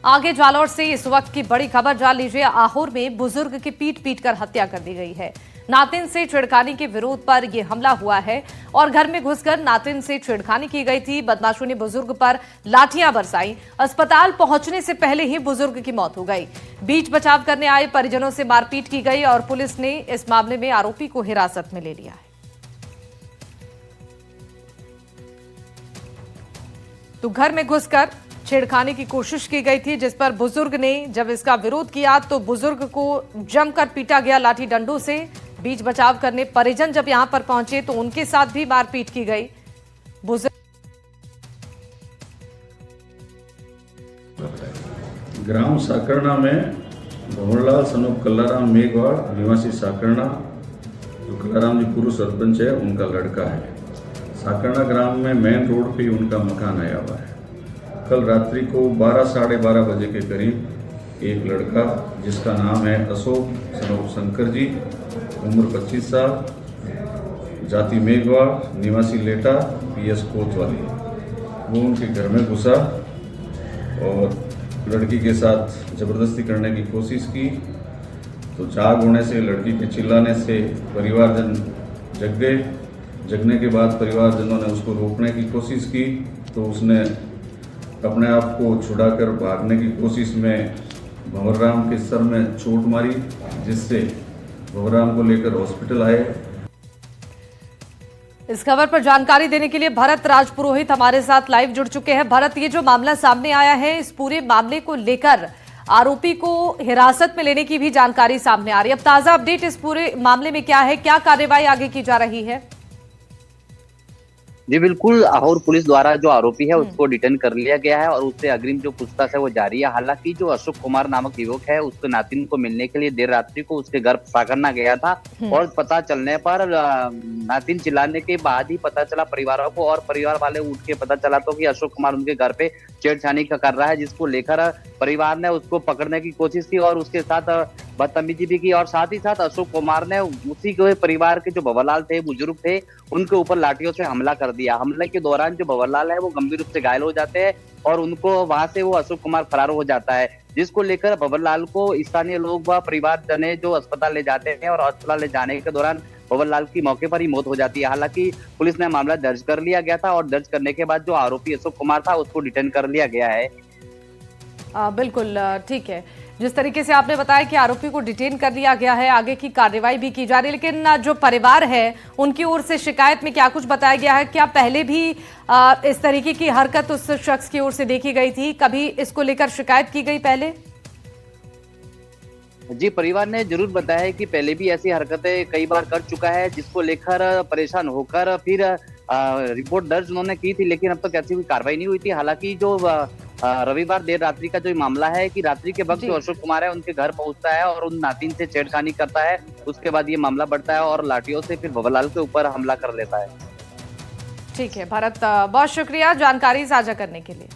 आगे जालौर से इस वक्त की बड़ी खबर जान लीजिए। आहोर में बुजुर्ग की पीट पीट कर हत्या कर दी गई है। नातिन से छेड़खानी के विरोध पर यह हमला हुआ है और घर में घुसकर नातिन से छेड़खानी की गई थी। बदमाशों ने बुजुर्ग पर लाठियां बरसाई। अस्पताल पहुंचने से पहले ही बुजुर्ग की मौत हो गई। बीच बचाव करने आए परिजनों से मारपीट की गई और पुलिस ने इस मामले में आरोपी को हिरासत में ले लिया है। तो घर में घुसकर छेड़खानी की कोशिश की गई थी, जिस पर बुजुर्ग ने जब इसका विरोध किया तो बुजुर्ग को जमकर पीटा गया लाठी डंडों से। बीच बचाव करने परिजन जब यहां पर पहुंचे तो उनके साथ भी मारपीट की गई। ग्राम साकरना में भंवरलाल सनोप कल्लाराम मेघवाड़ निवासी साकरना, जो कल्लाराम जी पूर्व सरपंच है, उनका लड़का है। साकरना ग्राम में मेन रोड पे उनका मकान आया हुआ है। कल रात्रि को 12 साढ़े 12 बजे के करीब एक लड़का जिसका नाम है अशोक सनोप शंकर जी, उम्र 25 साल, जाति मेघवाड़, निवासी लेटा, PS कोतवाली, वो उनके घर में घुसा और लड़की के साथ ज़बरदस्ती करने की कोशिश की। तो जाग होने से, लड़की के चिल्लाने से परिवारजन जग गए। जगने के बाद परिवारजनों ने उसको रोकने की कोशिश की तो उसने अपने आप को छुड़ाकर भागने की कोशिश में भंवरराम के सर में चोट मारी, जिससे भंवरराम को लेकर हॉस्पिटल आए। इस खबर पर जानकारी देने के लिए भरत राजपुरोहित हमारे साथ लाइव जुड़ चुके हैं। भरत, ये जो मामला सामने आया है, इस पूरे मामले को लेकर आरोपी को हिरासत में लेने की भी जानकारी सामने आ रही है। अब ताजा अपडेट इस पूरे मामले में क्या है, क्या कार्रवाई आगे की जा रही है? जी बिल्कुल, आहोर पुलिस द्वारा जो आरोपी है उसको डिटेन कर लिया गया है और उससे अग्रिम जो पूछताछ है वो जारी है। हालांकि जो अशोक कुमार नामक युवक है, उसके नातिन को मिलने के लिए देर रात्रि को उसके घर साकरना गया था और पता चलने पर नातिन चिल्लाने के बाद ही पता चला परिवार को, और परिवार वाले उठ के पता चला तो कि अशोक कुमार उनके घर पे छेड़छानी कर रहा है, जिसको लेकर परिवार ने उसको पकड़ने की कोशिश की और उसके साथ बदतमीजी भी की। और साथ ही साथ अशोक कुमार ने उसी के परिवार के जो भंवरलाल थे, बुजुर्ग थे, उनके ऊपर लाठियों से हमला कर दिया। हमले के दौरान जो भंवरलाल है वो गंभीर रूप से घायल हो जाते हैं और उनको वहां से वो अशोक कुमार फरार हो जाता है, जिसको लेकर भंवरलाल को स्थानीय लोग व परिवार जने जो अस्पताल ले जाते हैं और अस्पताल ले जाने के दौरान भंवरलाल की मौके पर ही मौत हो जाती है। हालांकि पुलिस ने मामला दर्ज कर लिया गया था और दर्ज करने के बाद जो आरोपी अशोक कुमार था उसको डिटेन कर लिया गया है। बिल्कुल ठीक है। जिस तरीके से आपने बताया कि आरोपी को डिटेन कर लिया गया है, आगे की कार्रवाई भी की जा रही है, लेकिन जो परिवार है उनकी ओर से शिकायत में क्या कुछ बताया गया है? क्या पहले भी इस तरीके की हरकत उस शख्स की ओर से देखी गई थी? कभी इसको लेकर शिकायत की गई पहले? जी, परिवार ने जरूर बताया है कि पहले भी ऐसी हरकतें कई बार कर चुका है, जिसको लेकर परेशान होकर फिर रिपोर्ट दर्ज उन्होंने की थी, लेकिन अब तक ऐसी कोई कार्रवाई नहीं हुई थी। हालांकि जो रविवार देर रात्रि का जो मामला है कि रात्रि के वक्त जो अशोक कुमार है उनके घर पहुंचता है और उन नातिन से छेड़खानी करता है, उसके बाद ये मामला बढ़ता है और लाठियों से फिर भंवरलाल के ऊपर हमला कर लेता है। ठीक है भरत, बहुत शुक्रिया जानकारी साझा करने के लिए।